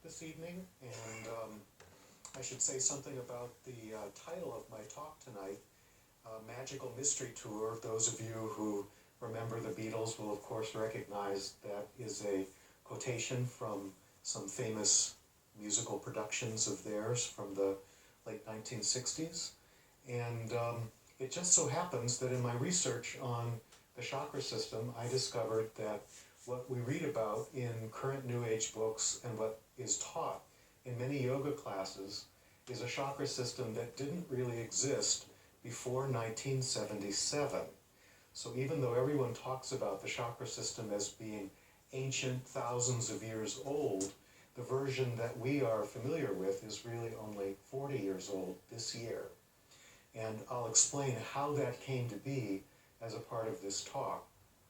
this evening, and I should say something about the title of my talk tonight, Magical Mystery Tour. Those of you who remember the Beatles will of course recognize that is a quotation from some famous musical productions of theirs from the late 1960s. And it just so happens that in my research on the chakra system, I discovered that what we read about in current New Age books and what is taught in many yoga classes is a chakra system that didn't really exist before 1977. So even though everyone talks about the chakra system as being ancient, thousands of years old, the version that we are familiar with is really only 40 years old this year. And I'll explain how that came to be as a part of this talk.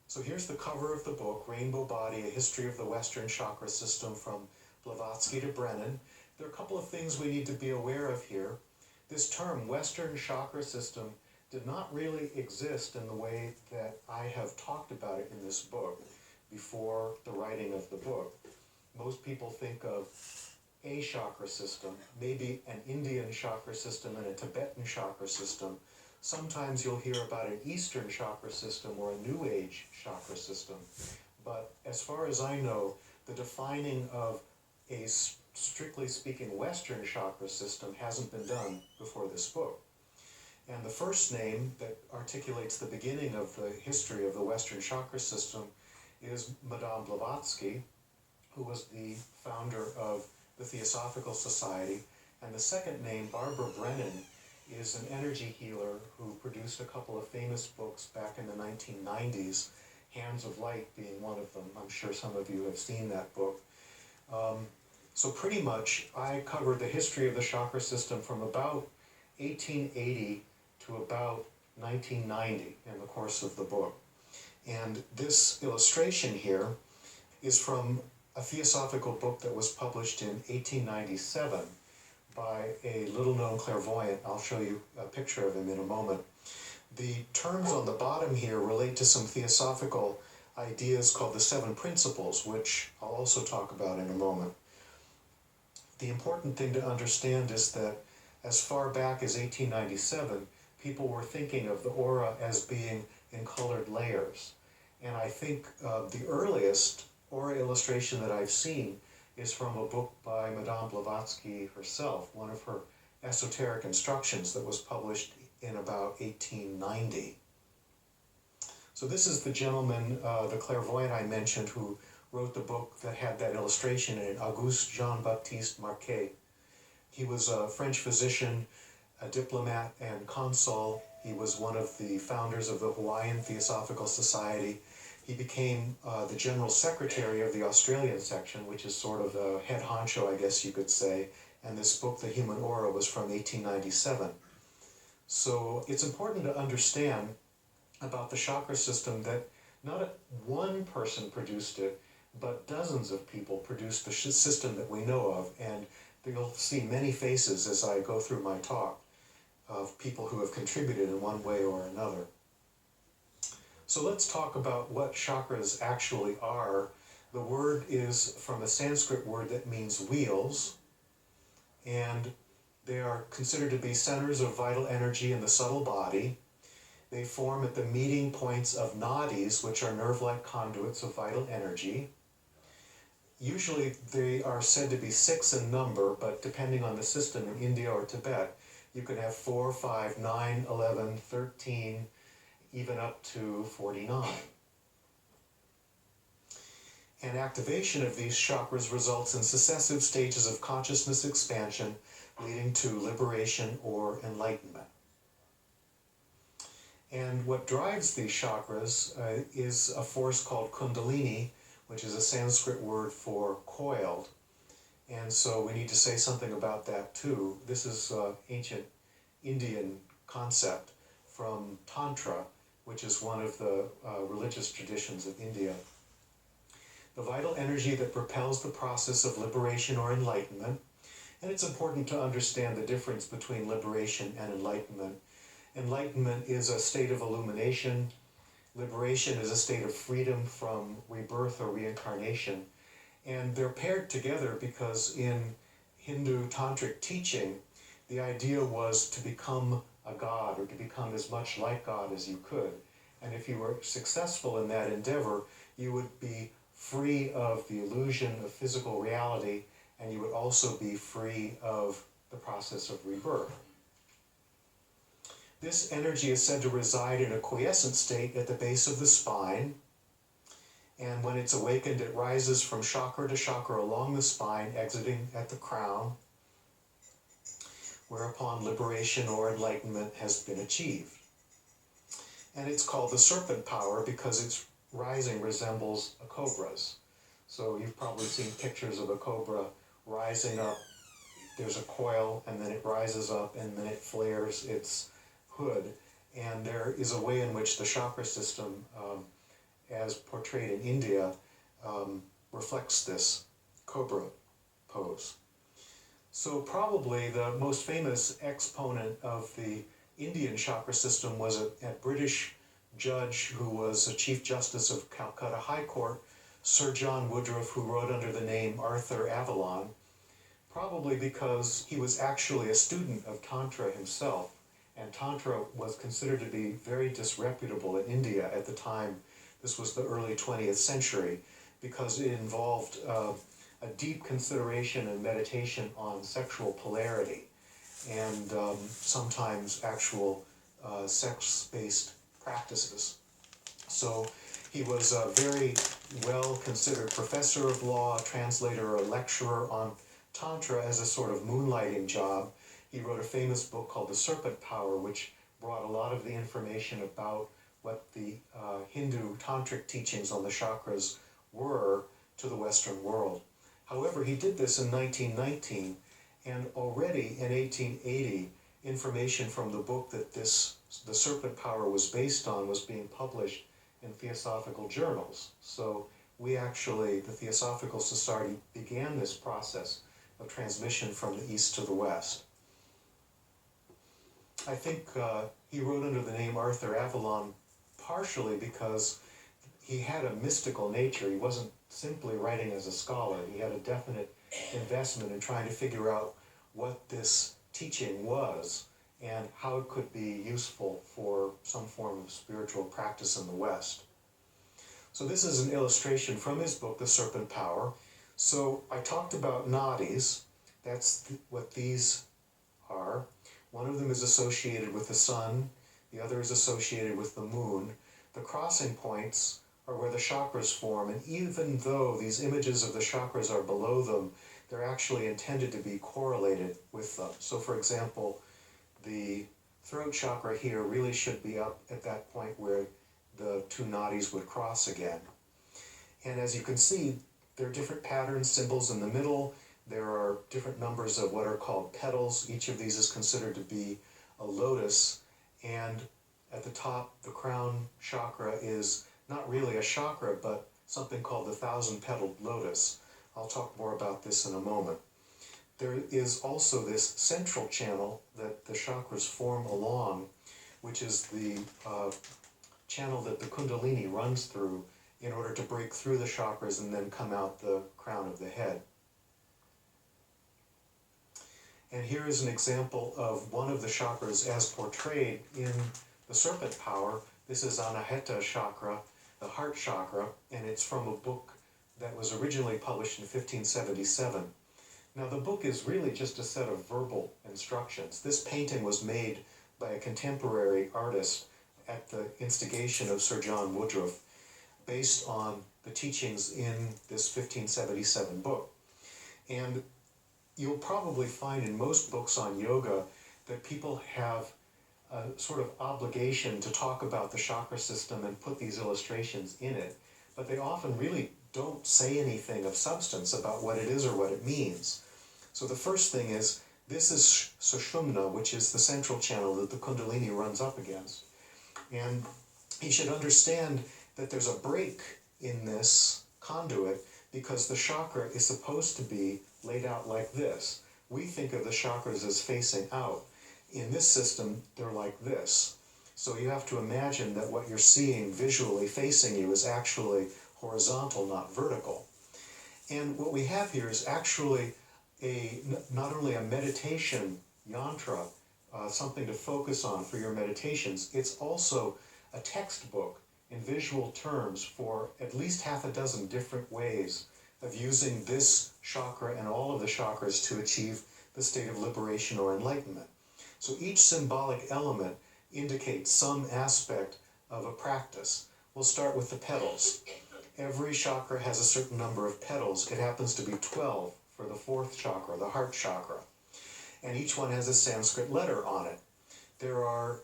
So here's the cover of the book, Rainbow Body, A History of the Western Chakra System from Blavatsky to Brennan. There are a couple of things we need to be aware of here. This term, Western Chakra System, did not really exist in the way that I have talked about it in this book before the writing of the book. Most people think of a chakra system, maybe an Indian chakra system and a Tibetan chakra system. Sometimes you'll hear about an Eastern chakra system or a New Age chakra system. But as far as I know, the defining of a strictly speaking Western chakra system hasn't been done before this book. And the first name that articulates the beginning of the history of the Western chakra system is Madame Blavatsky, who was the founder of the Theosophical Society. And the second name, Barbara Brennan, is an energy healer who produced a couple of famous books back in the 1990s, Hands of Light being one of them. I'm sure some of you have seen that book. So pretty much I covered the history of the chakra system from about 1880 to about 1990 in the course of the book. And this illustration here is from a theosophical book that was published in 1897 by a little-known clairvoyant. I'll show you a picture of him in a moment. The terms on the bottom here relate to some theosophical ideas called the Seven Principles, which I'll also talk about in a moment. The important thing to understand is that as far back as 1897, people were thinking of the aura as being in colored layers. And I think the earliest aura illustration that I've seen is from a book by Madame Blavatsky herself, one of her esoteric instructions that was published in about 1890. So this is the gentleman, the clairvoyant I mentioned, who wrote the book that had that illustration in it, Auguste Jean-Baptiste Marquet. He was a French physician, a diplomat and consul. He was one of the founders of the Hawaiian Theosophical Society. He became the general secretary of the Australian section, which is sort of the head honcho, I guess you could say. And this book, The Human Aura, was from 1897. So it's important to understand about the chakra system that not one person produced it, but dozens of people produced the system that we know of. And you'll see many faces as I go through my talk of people who have contributed in one way or another. So let's talk about what chakras actually are. The word is from a Sanskrit word that means wheels, and they are considered to be centers of vital energy in the subtle body. They form at the meeting points of nadis, which are nerve-like conduits of vital energy. Usually they are said to be 6 in number, but depending on the system in India or Tibet, you can have 4, 5, 9, 11, 13, even up to 49. And activation of these chakras results in successive stages of consciousness expansion, leading to liberation or enlightenment. And what drives these chakras is a force called Kundalini, which is a Sanskrit word for coiled. And so we need to say something about that too. This is ancient Indian concept from Tantra, which is one of the religious traditions of India. The vital energy that propels the process of liberation or enlightenment. And it's important to understand the difference between liberation and enlightenment. Enlightenment is a state of illumination. Liberation is a state of freedom from rebirth or reincarnation. And they're paired together because in Hindu tantric teaching, the idea was to become a god or to become as much like God as you could. And if you were successful in that endeavor, you would be free of the illusion of physical reality, and you would also be free of the process of rebirth. This energy is said to reside in a quiescent state at the base of the spine, and when it's awakened, it rises from chakra to chakra along the spine, exiting at the crown, whereupon liberation or enlightenment has been achieved. And it's called the serpent power because its rising resembles a cobra's. So you've probably seen pictures of a cobra rising up. There's a coil, and then it rises up, and then it flares its hood. And there is a way in which the chakra system, as portrayed in India, reflects this cobra pose. So probably the most famous exponent of the Indian chakra system was a British judge who was a Chief Justice of Calcutta High Court, Sir John Woodroffe, who wrote under the name Arthur Avalon, probably because he was actually a student of Tantra himself, and Tantra was considered to be very disreputable in India at the time. This was the early 20th century, because it involved a deep consideration and meditation on sexual polarity, and sometimes actual sex-based practices. So he was a very well-considered professor of law, translator, or lecturer on Tantra as a sort of moonlighting job. He wrote a famous book called The Serpent Power, which brought a lot of the information about what the Hindu tantric teachings on the chakras were to the Western world. However, he did this in 1919, and already in 1880, information from the book that The Serpent Power was based on was being published in theosophical journals. So we actually, the Theosophical Society, began this process of transmission from the East to the West. I think he wrote under the name Arthur Avalon partially because he had a mystical nature. He wasn't simply writing as a scholar. He had a definite investment in trying to figure out what this teaching was and how it could be useful for some form of spiritual practice in the West. So this is an illustration from his book, The Serpent Power. So I talked about nadis. That's what these are. One of them is associated with the sun, the other is associated with the moon. The crossing points are where the chakras form, and even though these images of the chakras are below them, they're actually intended to be correlated with them. So for example, the throat chakra here really should be up at that point where the two nadis would cross again. And as you can see, there are different patterns, symbols in the middle. There are different numbers of what are called petals. Each of these is considered to be a lotus. And at the top, the crown chakra is not really a chakra, but something called the 1,000-petaled lotus. I'll talk more about this in a moment. There is also this central channel that the chakras form along, which is the channel that the Kundalini runs through in order to break through the chakras and then come out the crown of the head. And here is an example of one of the chakras as portrayed in The Serpent Power. This is Anahata chakra, the heart chakra, and it's from a book that was originally published in 1577. Now the book is really just a set of verbal instructions. This painting was made by a contemporary artist at the instigation of Sir John Woodroffe, based on the teachings in this 1577 book. And you'll probably find in most books on yoga that people have a sort of obligation to talk about the chakra system and put these illustrations in it, but they often really don't say anything of substance about what it is or what it means. So the first thing is, this is Sushumna, which is the central channel that the Kundalini runs up against. And you should understand that there's a break in this conduit because the chakra is supposed to be laid out like this. We think of the chakras as facing out. In this system, they're like this. So you have to imagine that what you're seeing visually facing you is actually horizontal, not vertical. And what we have here is actually not only a meditation yantra, something to focus on for your meditations, it's also a textbook in visual terms for at least half a dozen different ways of using this chakra and all of the chakras to achieve the state of liberation or enlightenment. So each symbolic element indicates some aspect of a practice. We'll start with the petals. Every chakra has a certain number of petals. It happens to be 12 for the fourth chakra, the heart chakra. And each one has a Sanskrit letter on it. There are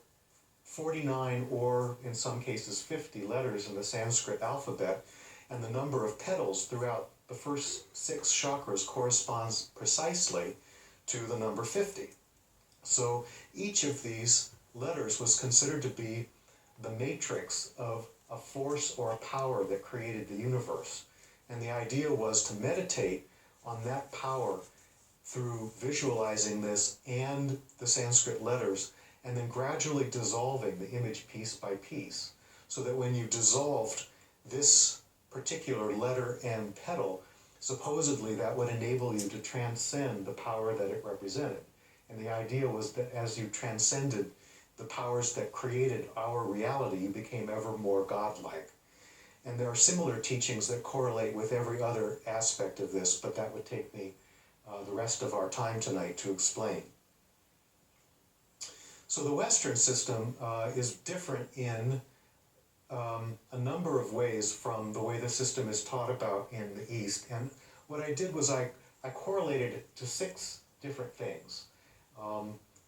49 or in some cases 50 letters in the Sanskrit alphabet, and the number of petals throughout the first 6 chakras corresponds precisely to the number 50. So each of these letters was considered to be the matrix of a force or a power that created the universe. And the idea was to meditate on that power through visualizing this and the Sanskrit letters, and then gradually dissolving the image piece by piece, so that when you dissolved this particular letter and petal, supposedly that would enable you to transcend the power that it represented. And the idea was that as you transcended the powers that created our reality, you became ever more godlike. And there are similar teachings that correlate with every other aspect of this, but that would take me the rest of our time tonight to explain. So the Western system is different in a number of ways from the way the system is taught about in the East. And what I did was I correlated it to 6 different things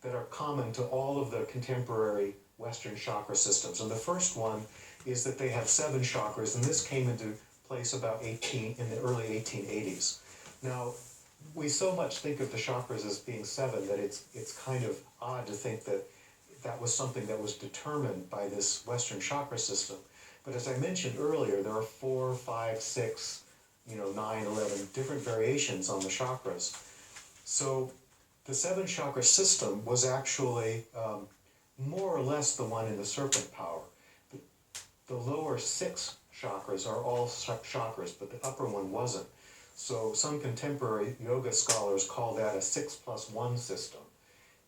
that are common to all of the contemporary Western chakra systems. And the first one is that they have 7 chakras, and this came into place about in the early 1880s. Now, we so much think of the chakras as being 7 that it's kind of odd to think that that was something that was determined by this Western chakra system. But as I mentioned earlier, there are 4, 5, 6, 9, 11 different variations on the chakras. So the 7 chakra system was actually more or less the one in the serpent power. The lower 6 chakras are all chakras, but the upper one wasn't. So some contemporary yoga scholars call that a 6+1 system.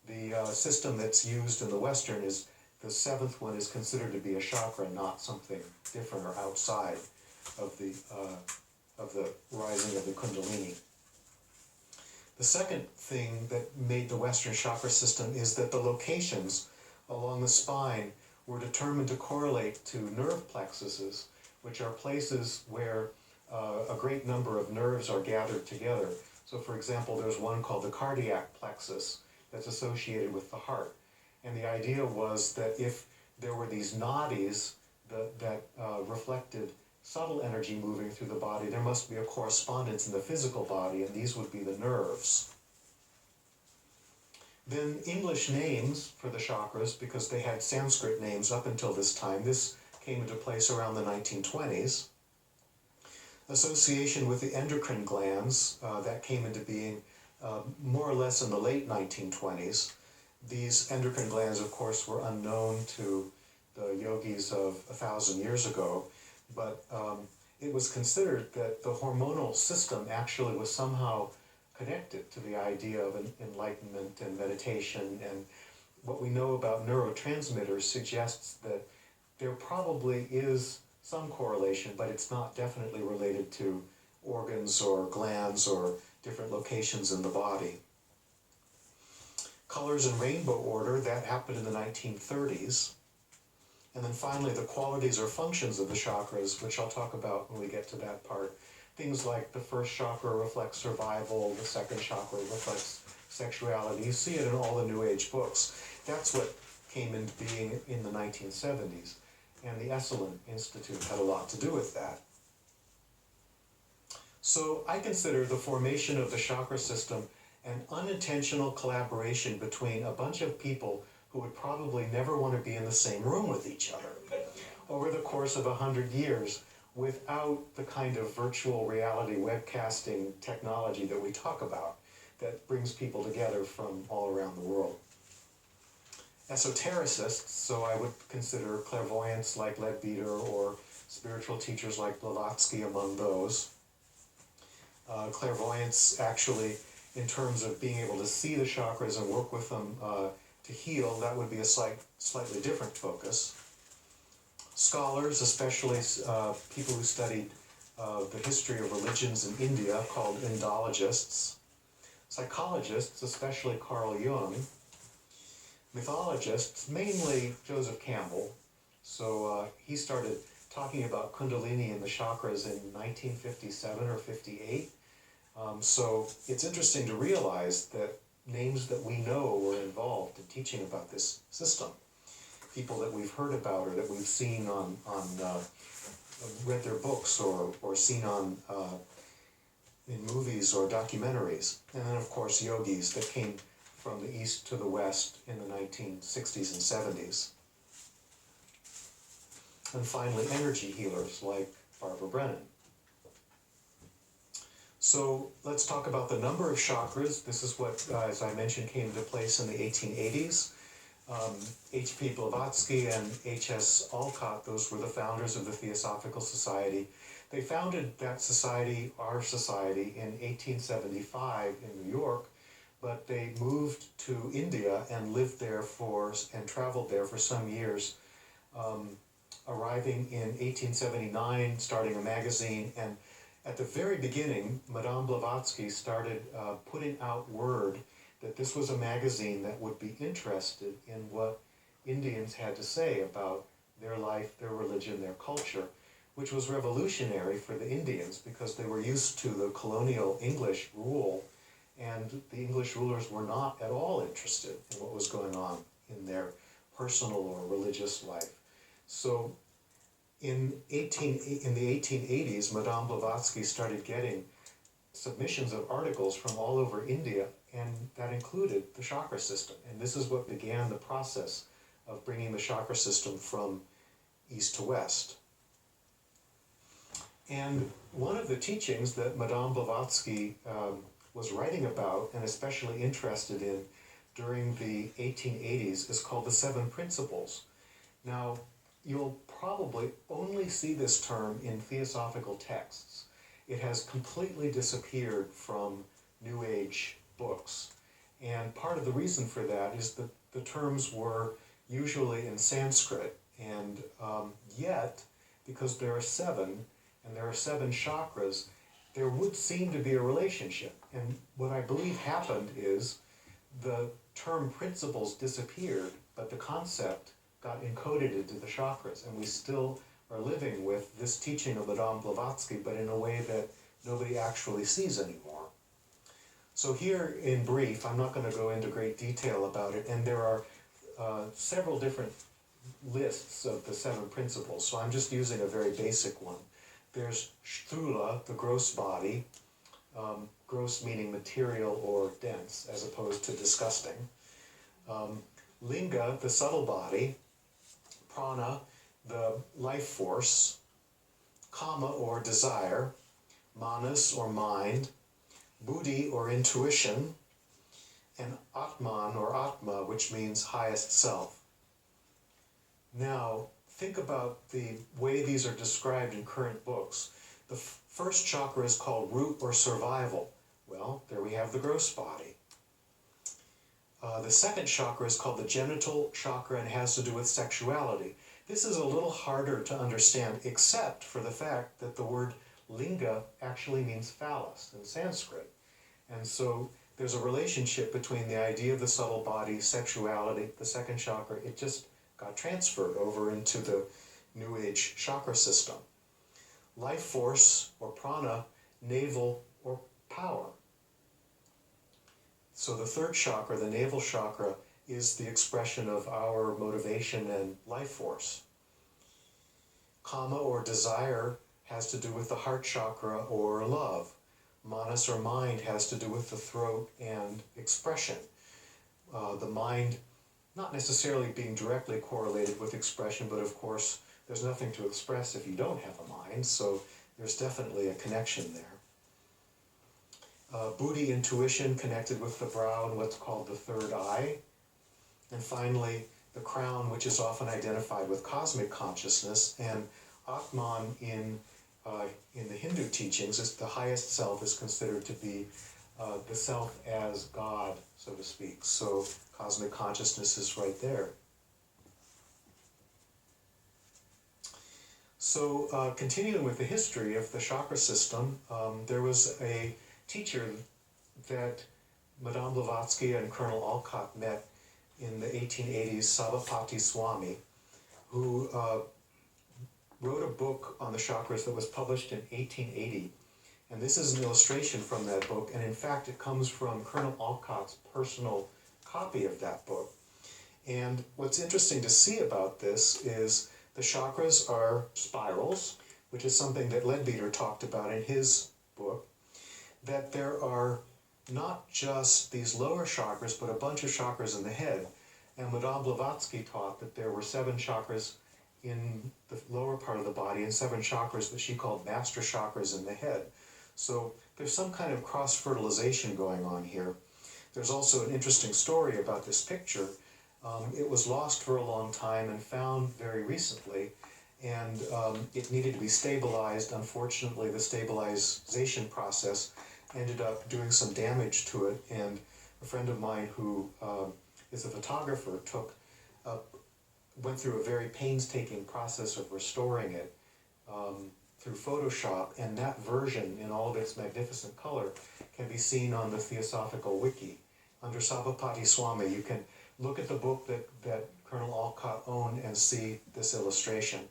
The system that's used in the Western is the 7th one is considered to be a chakra, not something different or outside of the rising of the Kundalini. The second thing that made the Western chakra system is that the locations along the spine were determined to correlate to nerve plexuses, which are places where a great number of nerves are gathered together. So for example, there's one called the cardiac plexus that's associated with the heart. And the idea was that if there were these nadis that reflected subtle energy moving through the body, there must be a correspondence in the physical body, and these would be the nerves. Then English names for the chakras, because they had Sanskrit names up until this time. This came into place around the 1920s. Association with the endocrine glands, that came into being more or less in the late 1920s. These endocrine glands, of course, were unknown to the yogis of 1,000 years ago, but it was considered that the hormonal system actually was somehow connected to the idea of enlightenment and meditation, and what we know about neurotransmitters suggests that there probably is some correlation, but it's not definitely related to organs or glands or different locations in the body. Colors and rainbow order, that happened in the 1930s. And then finally, the qualities or functions of the chakras, which I'll talk about when we get to that part. Things like the first chakra reflects survival, the second chakra reflects sexuality. You see it in all the New Age books. That's what came into being in the 1970s. And the Esalen Institute had a lot to do with that. So I consider the formation of the chakra system an unintentional collaboration between a bunch of people who would probably never want to be in the same room with each other over the course of 100 years without the kind of virtual reality webcasting technology that we talk about that brings people together from all around the world. Esotericists, so I would consider clairvoyants like Leadbeater or spiritual teachers like Blavatsky among those. Clairvoyance actually, in terms of being able to see the chakras and work with them to heal, that would be a slightly different focus. Scholars, especially people who studied the history of religions in India, called Indologists. Psychologists, especially Carl Jung. Mythologists, mainly Joseph Campbell. So he started talking about Kundalini and the chakras in 1957 or 58. So it's interesting to realize that names that we know were involved in teaching about this system. People that we've heard about or that we've seen on read their books or seen on in movies or documentaries. And then of course yogis that came from the east to the west in the 1960s and 70s. And finally energy healers like Barbara Brennan. So let's talk about the number of chakras. This is what, as I mentioned, came into place in the 1880s. H.P. Blavatsky and H.S. Alcott, those were the founders of the Theosophical Society. They founded that society, our society, in 1875 in New York, but they moved to India and lived there and traveled there for some years, arriving in 1879, starting a magazine, and at the very beginning, Madame Blavatsky started putting out word that this was a magazine that would be interested in what Indians had to say about their life, their religion, their culture, which was revolutionary for the Indians because they were used to the colonial English rule, and the English rulers were not at all interested in what was going on in their personal or religious life. So in the 1880s, Madame Blavatsky started getting submissions of articles from all over India, and that included the chakra system. And this is what began the process of bringing the chakra system from east to west. And one of the teachings that Madame Blavatsky was writing about and especially interested in during the 1880s is called the Seven Principles. Now, you'll probably only see this term in theosophical texts. It has completely disappeared from New Age books. And part of the reason for that is that the terms were usually in Sanskrit. And yet, because there are seven, and there are seven chakras, there would seem to be a relationship. And what I believe happened is the term principles disappeared, but the concept got encoded into the chakras, and we still are living with this teaching of Madame Blavatsky, but in a way that nobody actually sees anymore. So here, in brief, I'm not going to go into great detail about it, and there are several different lists of the seven principles, so I'm just using a very basic one. There's Sthula, the gross body, gross meaning material or dense, as opposed to disgusting. Linga, the subtle body. Prana, the life force. Kama, or desire. Manas, or mind. Buddhi, or intuition. And Atman, or Atma, which means highest self. Now, think about the way these are described in current books. The first chakra is called root or survival. Well, there we have the gross body. The second chakra is called the genital chakra and has to do with sexuality. This is a little harder to understand, except for the fact that the word linga actually means phallus in Sanskrit. And so there's a relationship between the idea of the subtle body, sexuality, the second chakra. It just got transferred over into the New Age chakra system. Life force, or prana, navel, or power. So the third chakra, the navel chakra, is the expression of our motivation and life force. Kama, or desire, has to do with the heart chakra or love. Manas, or mind, has to do with the throat and expression. The mind not necessarily being directly correlated with expression, but of course there's nothing to express if you don't have a mind, so there's definitely a connection there. Buddhi, intuition, connected with the brow and what's called the third eye. And finally, the crown, which is often identified with cosmic consciousness, and Atman in in the Hindu teachings, the highest self is considered to be the self as God, so to speak. So cosmic consciousness is right there. So continuing with the history of the chakra system, there was a teacher that Madame Blavatsky and Colonel Alcott met in the 1880s, Sabapati Swami, who wrote a book on the chakras that was published in 1880. And this is an illustration from that book, and in fact it comes from Colonel Alcott's personal copy of that book. And what's interesting to see about this is the chakras are spirals, which is something that Leadbeater talked about in his book, that there are not just these lower chakras, but a bunch of chakras in the head. And Madame Blavatsky taught that there were 7 chakras in the lower part of the body and 7 chakras that she called master chakras in the head. So there's some kind of cross-fertilization going on here. There's also an interesting story about this picture. It was lost for a long time and found very recently, and it needed to be stabilized. Unfortunately, the stabilization process ended up doing some damage to it, and a friend of mine who is a photographer went through a very painstaking process of restoring it through Photoshop, and that version in all of its magnificent color can be seen on the Theosophical Wiki. Under Sabapati Swami, you can look at the book that Colonel Alcott owned and see this illustration.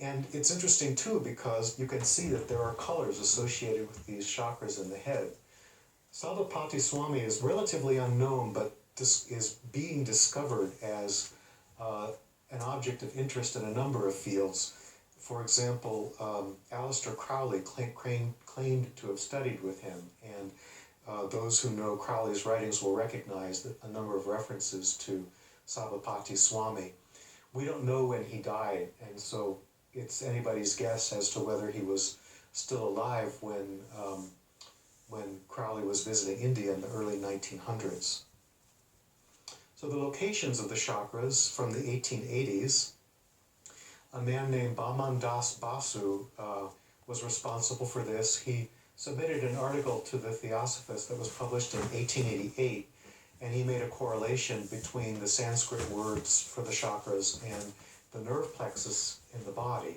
And it's interesting too because you can see that there are colors associated with these chakras in the head. Sabapati Swami is relatively unknown, but is being discovered as an object of interest in a number of fields. For example, Aleister Crowley claimed to have studied with him, and those who know Crowley's writings will recognize a number of references to Sabapati Swami. We don't know when he died, and so it's anybody's guess as to whether he was still alive when Crowley was visiting India in the early 1900s. So the locations of the chakras from the 1880s, a man named Baman Das Basu was responsible for this. He submitted an article to the Theosophist that was published in 1888, and he made a correlation between the Sanskrit words for the chakras and the nerve plexus in the body.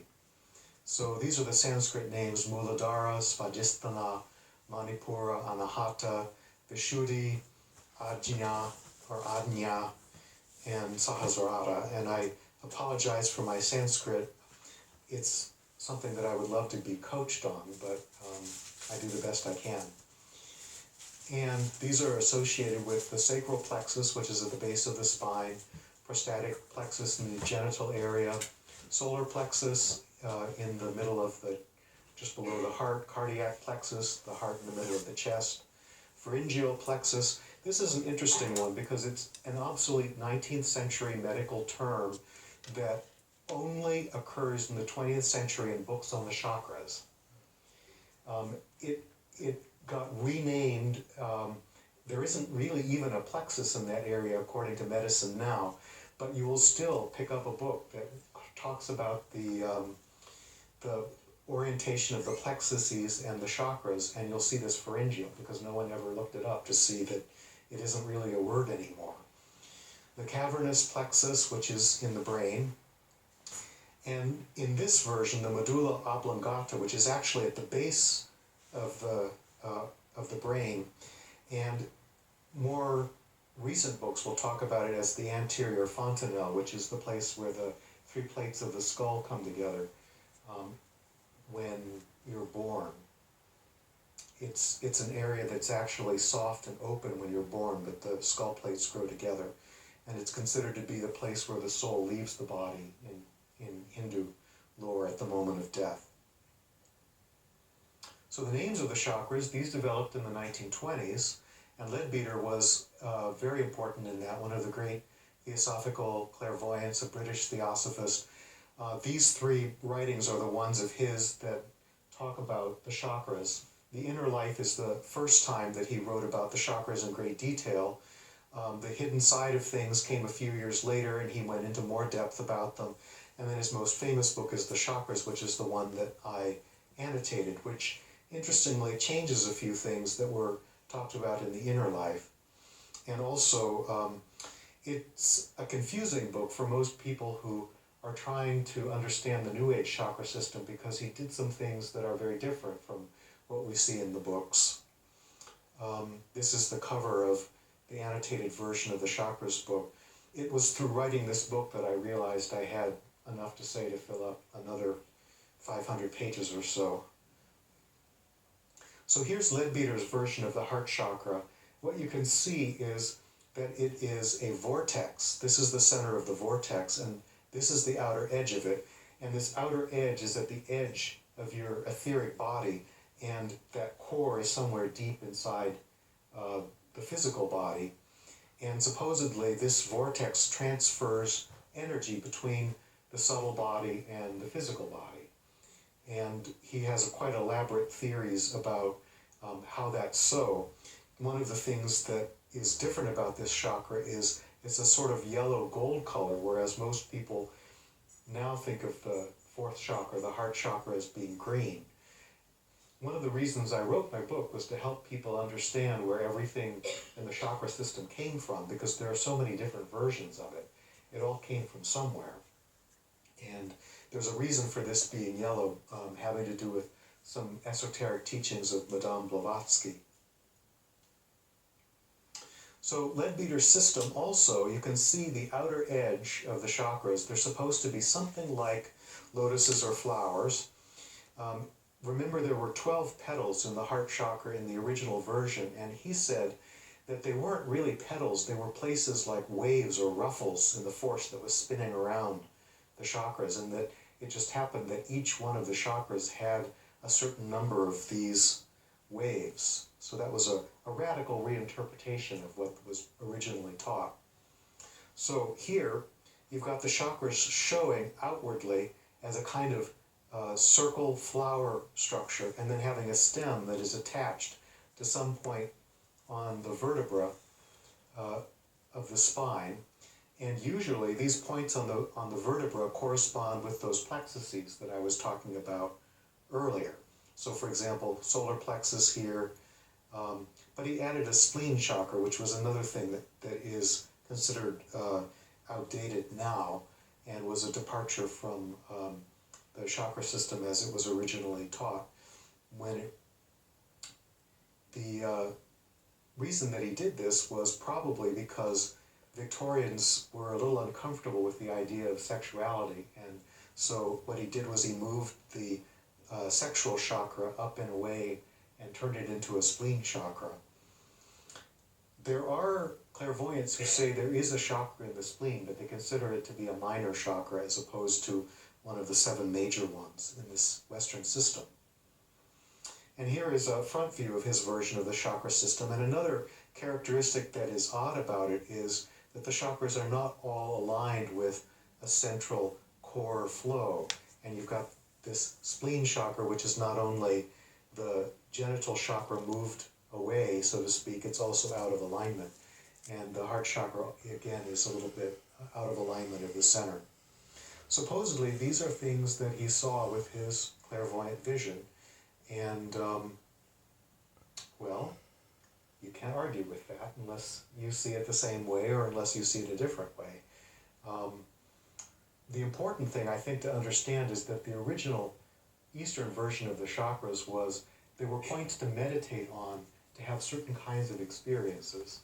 So these are the Sanskrit names: Muladhara, Svadhisthana, Manipura, Anahata, Vishuddhi, Ajna, or Adnya, and Sahasrara. And I apologize for my Sanskrit. It's something that I would love to be coached on, but I do the best I can. And these are associated with the sacral plexus, which is at the base of the spine, prostatic plexus in the genital area, solar plexus in the middle of just below the heart, cardiac plexus, the heart in the middle of the chest, pharyngeal plexus. This is an interesting one because it's an obsolete 19th century medical term that only occurs in the 20th century in books on the chakras. It got renamed. There isn't really even a plexus in that area according to medicine now, but you will still pick up a book that talks about the orientation of the plexuses and the chakras, and you'll see this pharyngeal because no one ever looked it up to see that it isn't really a word anymore. The cavernous plexus, which is in the brain, and in this version, the medulla oblongata, which is actually at the base of the brain, and more recent books will talk about it as the anterior fontanelle, which is the place where the 3 plates of the skull come together when you're born. It's an area that's actually soft and open when you're born, but the skull plates grow together, and it's considered to be the place where the soul leaves the body in Hindu lore at the moment of death. So the names of the chakras, these developed in the 1920s, and Leadbeater was very important in that, one of the great theosophical clairvoyants, a British theosophist. These 3 writings are the ones of his that talk about the chakras. The Inner Life is the first time that he wrote about the chakras in great detail. The Hidden Side of Things came a few years later, and he went into more depth about them. And then his most famous book is The Chakras, which is the one that I annotated, which interestingly changes a few things that were talked about in the inner life. And also, it's a confusing book for most people who are trying to understand the New Age chakra system, because he did some things that are very different from what we see in the books. This is the cover of the annotated version of the chakras book. It was through writing this book that I realized I had enough to say to fill up another 500 pages or so. So here's Leadbeater's version of the heart chakra. What you can see is that it is a vortex. This is the center of the vortex, and this is the outer edge of it. And this outer edge is at the edge of your etheric body, and that core is somewhere deep inside the physical body. And supposedly this vortex transfers energy between the subtle body and the physical body. And he has quite elaborate theories about how that's so. One of the things that is different about this chakra is it's a sort of yellow gold color, whereas most people now think of the fourth chakra, the heart chakra, as being green. One of the reasons I wrote my book was to help people understand where everything in the chakra system came from, because there are so many different versions of it. It all came from somewhere. And there's a reason for this being yellow, having to do with some esoteric teachings of Madame Blavatsky. So Leadbeater's system also, you can see the outer edge of the chakras. They're supposed to be something like lotuses or flowers. Remember, there were 12 petals in the heart chakra in the original version, and he said that they weren't really petals, they were places like waves or ruffles in the force that was spinning around the chakras, and that it just happened that each one of the chakras had a certain number of these waves. So that was a radical reinterpretation of what was originally taught. So here, you've got the chakras showing outwardly as a kind of circle flower structure, and then having a stem that is attached to some point on the vertebra of the spine. And usually these points on the vertebra correspond with those plexuses that I was talking about earlier. So for example, solar plexus here, but he added a spleen chakra, which was another thing that is considered outdated now, and was a departure from the chakra system as it was originally taught. The reason that he did this was probably because Victorians were a little uncomfortable with the idea of sexuality, and so what he did was he moved the sexual chakra up and away and turned it into a spleen chakra. There are clairvoyants who say there is a chakra in the spleen, but they consider it to be a minor chakra as opposed to one of the 7 major ones in this Western system. And here is a front view of his version of the chakra system, and another characteristic that is odd about it is that the chakras are not all aligned with a central core flow. And you've got this spleen chakra, which is not only the genital chakra moved away, so to speak, it's also out of alignment. And the heart chakra, again, is a little bit out of alignment at the center. Supposedly, these are things that he saw with his clairvoyant vision, and, well, you can't argue with that unless you see it the same way or unless you see it a different way. The important thing, I think, to understand is that the original Eastern version of the chakras was they were points to meditate on, to have certain kinds of experiences.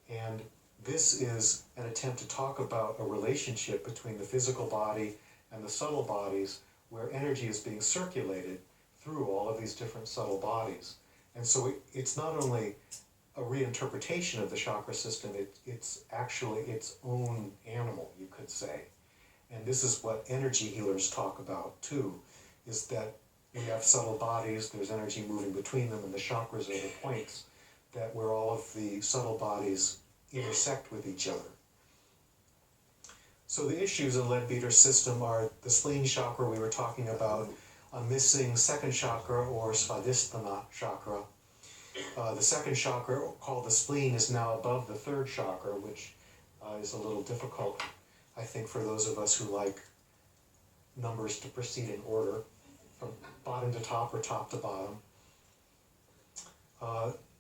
And this is an attempt to talk about a relationship between the physical body and the subtle bodies, where energy is being circulated through all of these different subtle bodies. And so it's not only a reinterpretation of the chakra system, it's actually its own animal, you could say. And this is what energy healers talk about too, is that we have subtle bodies, there's energy moving between them, and the chakras are the points that where all of the subtle bodies intersect with each other. So the issues in Leadbeater's system are the spleen chakra we were talking about, a missing second chakra or svadhisthana chakra. The second chakra, called the spleen, is now above the third chakra, which is a little difficult, I think, for those of us who like numbers to proceed in order. from bottom to top or top to bottom.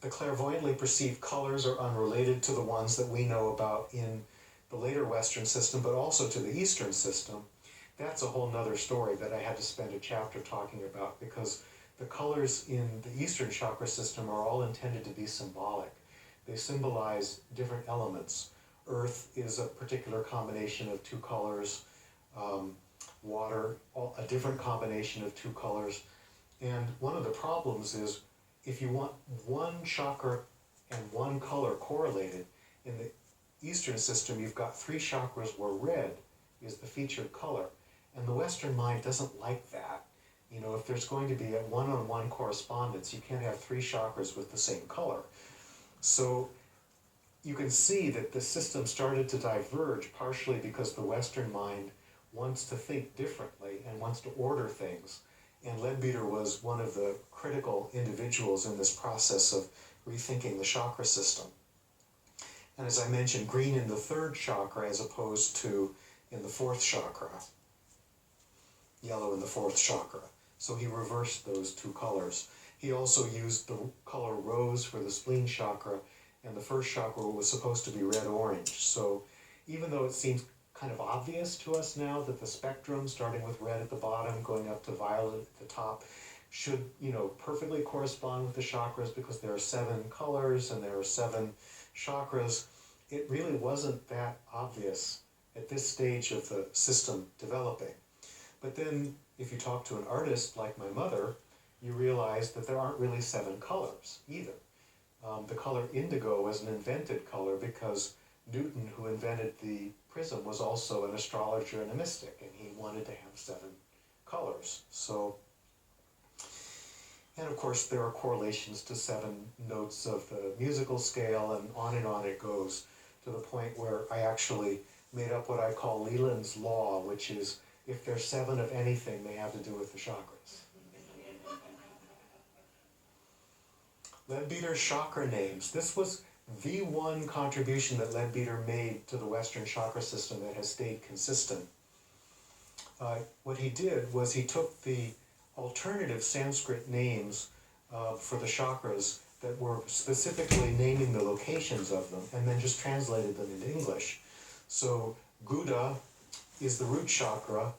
The clairvoyantly perceived colors are unrelated to the ones that we know about in the later Western system, but also to the Eastern system. That's a whole nother story that I had to spend a chapter talking about, because the colors in the Eastern chakra system are all intended to be symbolic. They symbolize different elements. Earth is a particular combination of two colors, water, a different combination of two colors. And one of the problems is, if you want one chakra and one color correlated, in the Eastern system you've got three chakras where red is the featured color. And the Western mind doesn't like that. You know, if there's going to be a one-on-one correspondence, you can't have three chakras with the same color. So you can see that the system started to diverge, partially because the Western mind wants to think differently and wants to order things. And Leadbeater was one of the critical individuals in this process of rethinking the chakra system. And as I mentioned, green in the third chakra as opposed to in the fourth chakra. Yellow in the fourth chakra. So he reversed those two colors. He also used the color rose for the spleen chakra, and the first chakra was supposed to be red-orange. So even though it seems kind of obvious to us now that the spectrum, starting with red at the bottom, going up to violet at the top, should, you know, perfectly correspond with the chakras, because there are 7 colors and there are 7 chakras, it really wasn't that obvious at this stage of the system developing. But then, if you talk to an artist like my mother, you realize that there aren't really 7 colors either. The color indigo was an invented color because Newton, who invented the prism, was also an astrologer and a mystic, and he wanted to have 7 colors. So, and of course there are correlations to 7 notes of the musical scale, and on it goes, to the point where I actually made up what I call Leland's law, which is, if there's 7 of anything, they have to do with the chakras. Leadbeater's chakra names. This was the one contribution that Leadbeater made to the Western chakra system that has stayed consistent. What he did was he took the alternative Sanskrit names for the chakras that were specifically naming the locations of them, and then just translated them into English. So Guda is the root chakra,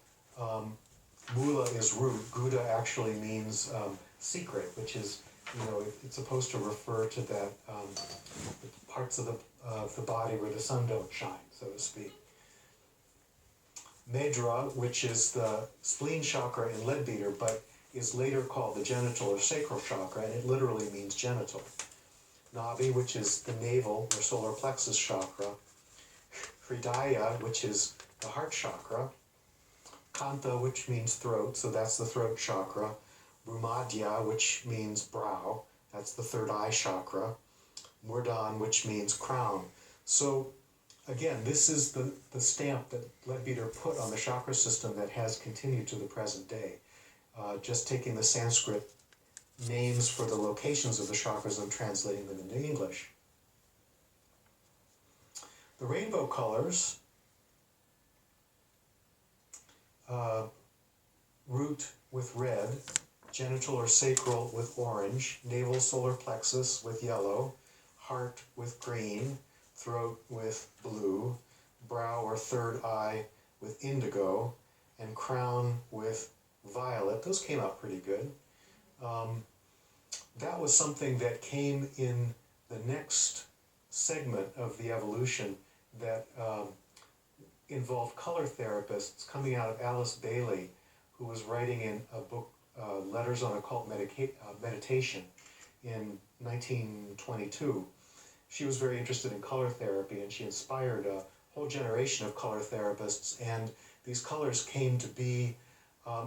Mula is root. Guda actually means secret, which is, you know, it's supposed to refer to that parts of the body where the sun don't shine, so to speak. Medra, which is the spleen chakra in Leadbeater, but is later called the genital or sacral chakra, and it literally means genital. Nabi, which is the navel or solar plexus chakra. Hridaya, which is the heart chakra. Kanta, which means throat, so that's the throat chakra. Bhumadhya, which means brow, that's the third eye chakra. Murdan, which means crown. So again, this is the stamp that Leadbeater put on the chakra system that has continued to the present day. Just taking the Sanskrit names for the locations of the chakras and translating them into English. The rainbow colors, root with red, genital or sacral with orange, navel solar plexus with yellow, heart with green, throat with blue, brow or third eye with indigo, and crown with violet. Those came out pretty good. That was something that came in the next segment of the evolution that involved color therapists coming out of Alice Bailey, who was writing in a book, Letters on Occult Meditation, in 1922. She was very interested in color therapy, and she inspired a whole generation of color therapists, and these colors came to be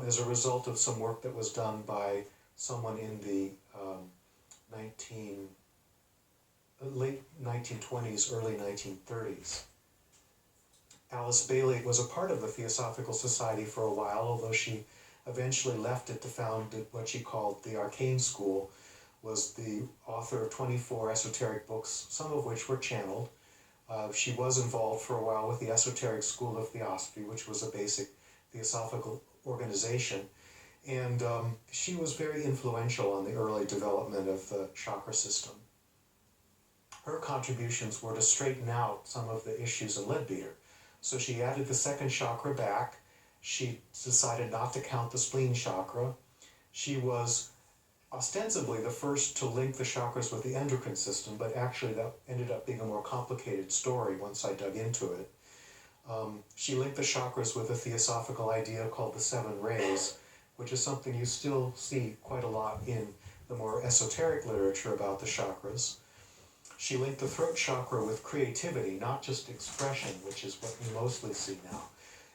as a result of some work that was done by someone in the late 1920s, early 1930s. Alice Bailey was a part of the Theosophical Society for a while, although she eventually left it to found what she called the Arcane School, was the author of 24 esoteric books, some of which were channeled. She was involved for a while with the Esoteric School of Theosophy, which was a basic theosophical organization. And she was very influential on the early development of the chakra system. Her contributions were to straighten out some of the issues in Leadbeater. So she added the second chakra back. She decided not to count the spleen chakra. She was ostensibly the first to link the chakras with the endocrine system, but actually that ended up being a more complicated story once I dug into it. She linked the chakras with a theosophical idea called the seven rays, which is something you still see quite a lot in the more esoteric literature about the chakras. She linked the throat chakra with creativity, not just expression, which is what we mostly see now.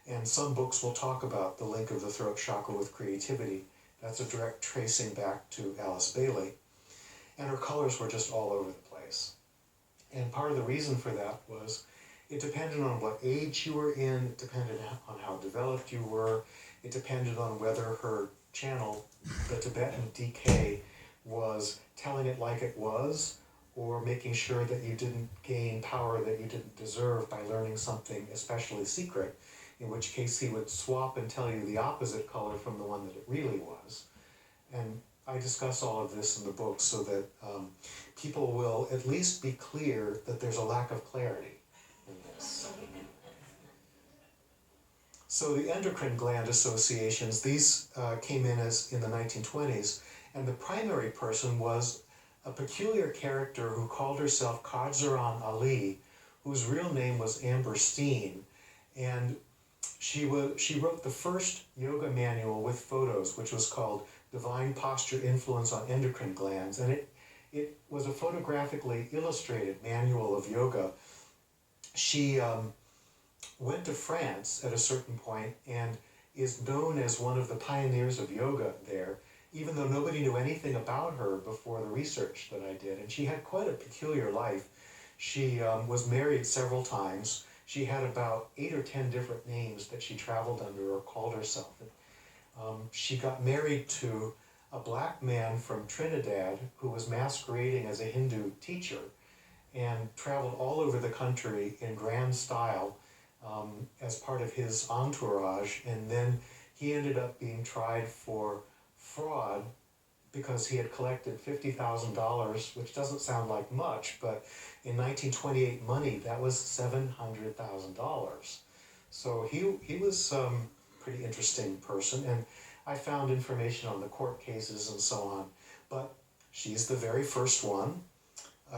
And some books will talk about the link of the throat chakra with creativity. That's a direct tracing back to Alice Bailey. And her colors were just all over the place. And part of the reason for that was it depended on what age you were in, it depended on how developed you were, it depended on whether her channel, the Tibetan DK, was telling it like it was, or making sure that you didn't gain power that you didn't deserve by learning something especially secret, in which case he would swap and tell you the opposite color from the one that it really was. And I discuss all of this in the book so that people will at least be clear that there's a lack of clarity in this. So the endocrine gland associations, these came in the 1920s, and the primary person was a peculiar character who called herself Khadzaran Ali, whose real name was Amber Steen, and she wrote the first yoga manual with photos, which was called Divine Posture Influence on Endocrine Glands, and it was a photographically illustrated manual of yoga. She went to France at a certain point and is known as one of the pioneers of yoga there, even though nobody knew anything about her before the research that I did. And she had quite a peculiar life. She was married several times. She had about 8 or 10 different names that she traveled under or called herself. She got married to a black man from Trinidad who was masquerading as a Hindu teacher and traveled all over the country in grand style as part of his entourage. And then he ended up being tried for fraud because he had collected $50,000, which doesn't sound like much, but in 1928 money, that was $700,000. So he was a pretty interesting person, and I found information on the court cases and so on, but she's the very first one.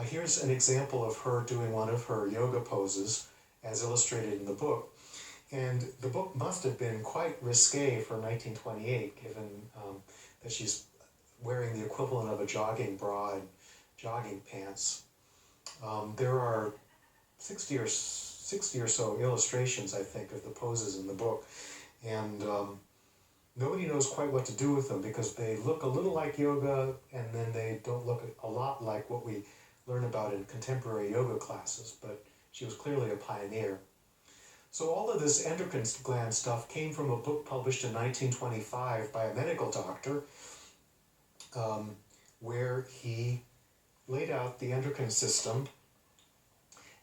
Here's an example of her doing one of her yoga poses as illustrated in the book. And the book must have been quite risque for 1928, given that she's wearing the equivalent of a jogging bra and jogging pants. There are 60 or so illustrations, I think, of the poses in the book. And nobody knows quite what to do with them because they look a little like yoga and then they don't look a lot like what we learn about in contemporary yoga classes, but she was clearly a pioneer. So all of this endocrine gland stuff came from a book published in 1925 by a medical doctor where he laid out the endocrine system.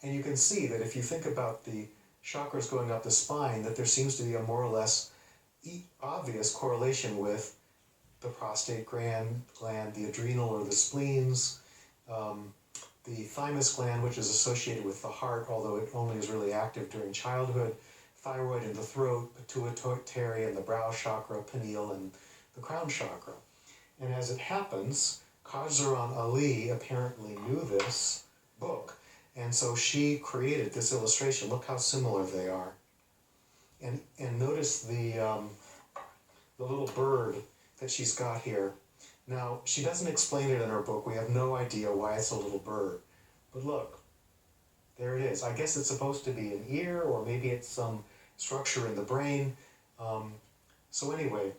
And you can see that if you think about the chakras going up the spine, that there seems to be a more or less obvious correlation with the prostate gland, the adrenal or the spleens, the thymus gland, which is associated with the heart, although it only is really active during childhood, thyroid in the throat, pituitary and the brow chakra, pineal, and the crown chakra. And as it happens, Khadzaran Ali apparently knew this book, and so she created this illustration. Look how similar they are. And notice the little bird that she's got here. Now, she doesn't explain it in her book. We have no idea why it's a little bird. But look, there it is. I guess it's supposed to be an ear, or maybe it's some structure in the brain. So anyway,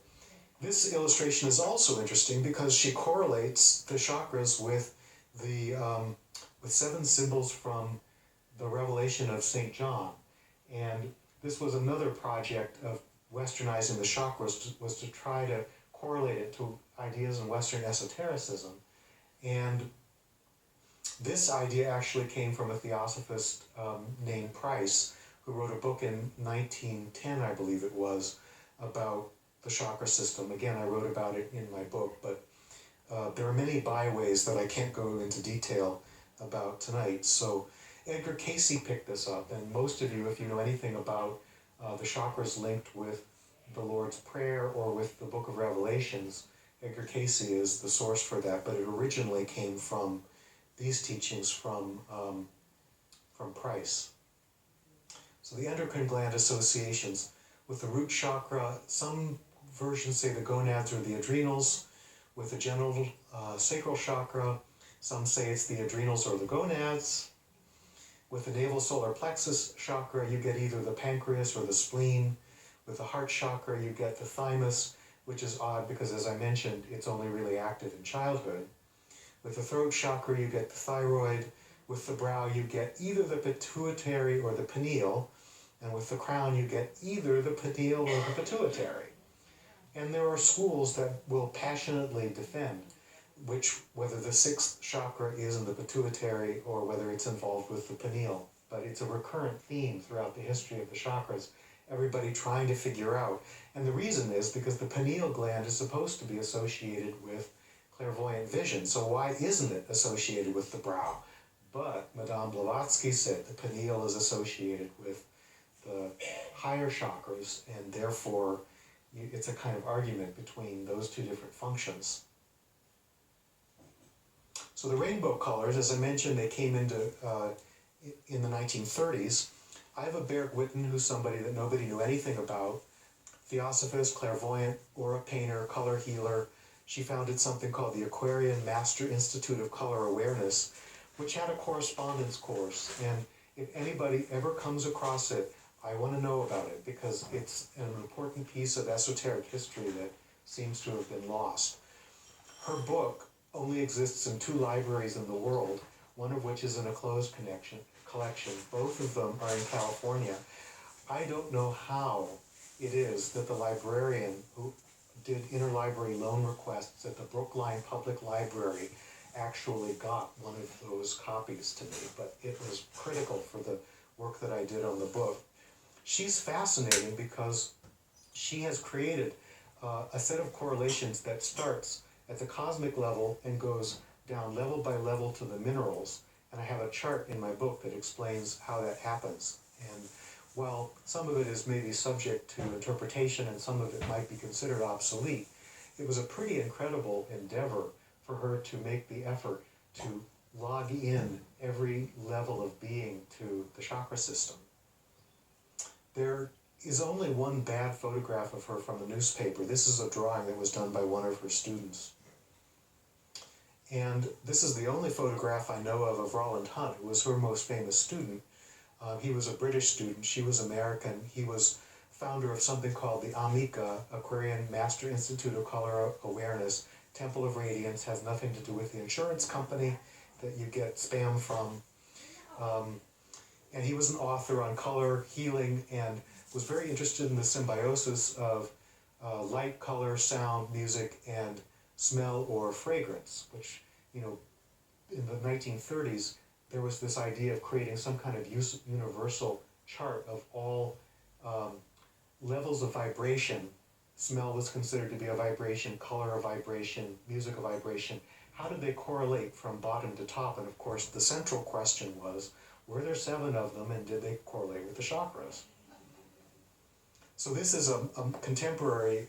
this illustration is also interesting because she correlates the chakras with the with 7 symbols from the Revelation of St. John. And this was another project of westernizing the chakras, was to try to correlate it to ideas in Western esotericism. And this idea actually came from a theosophist named Price, who wrote a book in 1910, I believe it was, about the chakra system. Again, I wrote about it in my book, but there are many byways that I can't go into detail about tonight. So Edgar Casey picked this up, and most of you, if you know anything about the chakras linked with the Lord's Prayer or with the Book of Revelations, Edgar Casey is the source for that, but it originally came from these teachings from Price. So the endocrine gland associations with the root chakra, some versions say the gonads or the adrenals. With the genital sacral chakra, some say it's the adrenals or the gonads. With the navel solar plexus chakra, you get either the pancreas or the spleen. With the heart chakra, you get the thymus, which is odd because, as I mentioned, it's only really active in childhood. With the throat chakra, you get the thyroid. With the brow, you get either the pituitary or the pineal. And with the crown, you get either the pineal or the pituitary. And there are schools that will passionately defend whether the sixth chakra is in the pituitary or whether it's involved with the pineal. But it's a recurrent theme throughout the history of the chakras, everybody trying to figure out. And the reason is because the pineal gland is supposed to be associated with clairvoyant vision. So why isn't it associated with the brow? But Madame Blavatsky said the pineal is associated with the higher chakras, and therefore it's a kind of argument between those two different functions. So the rainbow colors, as I mentioned, they came into in the 1930s. Iva Berg-Witten, who's somebody that nobody knew anything about, theosophist, clairvoyant, aura painter, color healer. She founded something called the Aquarian Master Institute of Color Awareness, which had a correspondence course. And if anybody ever comes across it, I want to know about it because it's an important piece of esoteric history that seems to have been lost. Her book only exists in 2 libraries in the world, one of which is in a closed collection. Both of them are in California. I don't know how it is that the librarian who did interlibrary loan requests at the Brookline Public Library actually got one of those copies to me, but it was critical for the work that I did on the book. She's fascinating because she has created a set of correlations that starts at the cosmic level and goes down level by level to the minerals. And I have a chart in my book that explains how that happens. And while some of it is maybe subject to interpretation and some of it might be considered obsolete, it was a pretty incredible endeavor for her to make the effort to log in every level of being to the chakra system. There is only one bad photograph of her from the newspaper. This is a drawing that was done by one of her students. And this is the only photograph I know of Roland Hunt, who was her most famous student. He was a British student, she was American. He was founder of something called the Amika, Aquarian Master Institute of Color Awareness. Temple of Radiance has nothing to do with the insurance company that you get spam from. And he was an author on color healing and was very interested in the symbiosis of light, color, sound, music, and smell or fragrance, which, you know, in the 1930s, there was this idea of creating some kind of universal chart of all levels of vibration. Smell was considered to be a vibration, color a vibration, music a vibration. How did they correlate from bottom to top? And of course, the central question was, were there 7 of them, and did they correlate with the chakras? So this is a contemporary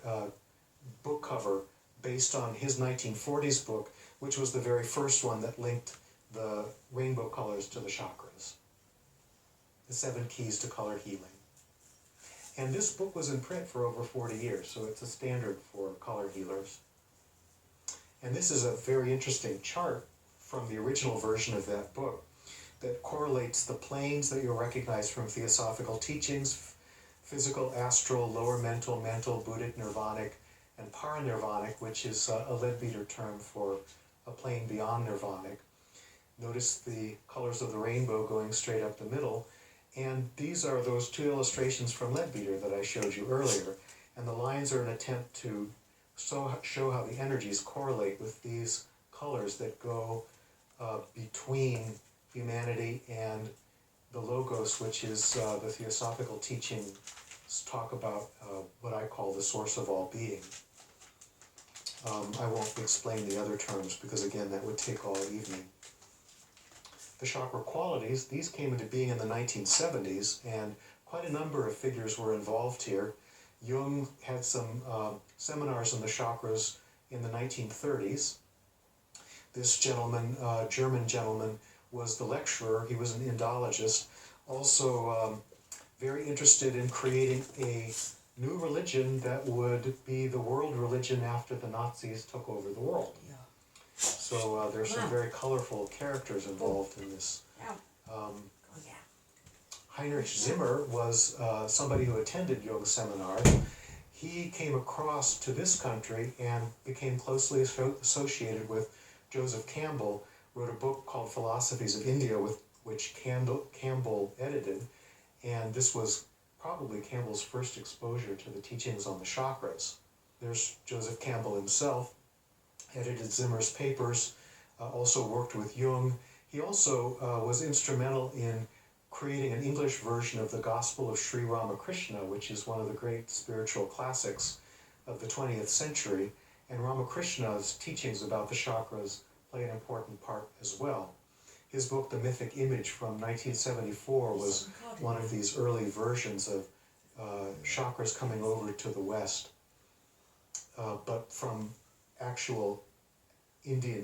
book cover based on his 1940s book, which was the very first one that linked the rainbow colors to the chakras. The 7 Keys to Color Healing. And this book was in print for over 40 years, so it's a standard for color healers. And this is a very interesting chart from the original version of that book that correlates the planes that you'll recognize from theosophical teachings: physical, astral, lower mental, Buddhic, nirvanic, and paranirvanic, which is a Leadbeater term for a plane beyond nirvanic. Notice the colors of the rainbow going straight up the middle, and these are those 2 illustrations from Leadbeater that I showed you earlier, and the lines are an attempt to show how the energies correlate with these colors that go between humanity and the Logos, which is the theosophical teaching talk about what I call the source of all being. I won't explain the other terms because, again, that would take all evening. The chakra qualities, these came into being in the 1970s, and quite a number of figures were involved here. Jung had some seminars on the chakras in the 1930s. This gentleman, German gentleman, was the lecturer. He was an Indologist, also very interested in creating a new religion that would be the world religion after the Nazis took over the world. Yeah. So there's some very colorful characters involved in this. Heinrich Zimmer was somebody who attended Jung's seminars. He came across to this country and became closely associated with Joseph Campbell, wrote a book called Philosophies of India, which Campbell edited, and this was probably Campbell's first exposure to the teachings on the chakras. There's Joseph Campbell himself, edited Zimmer's papers, also worked with Jung. He also was instrumental in creating an English version of the Gospel of Sri Ramakrishna, which is one of the great spiritual classics of the 20th century, and Ramakrishna's teachings about the chakras play an important part as well. His book, The Mythic Image, from 1974, was one of these early versions of chakras coming over to the West, but from actual Indian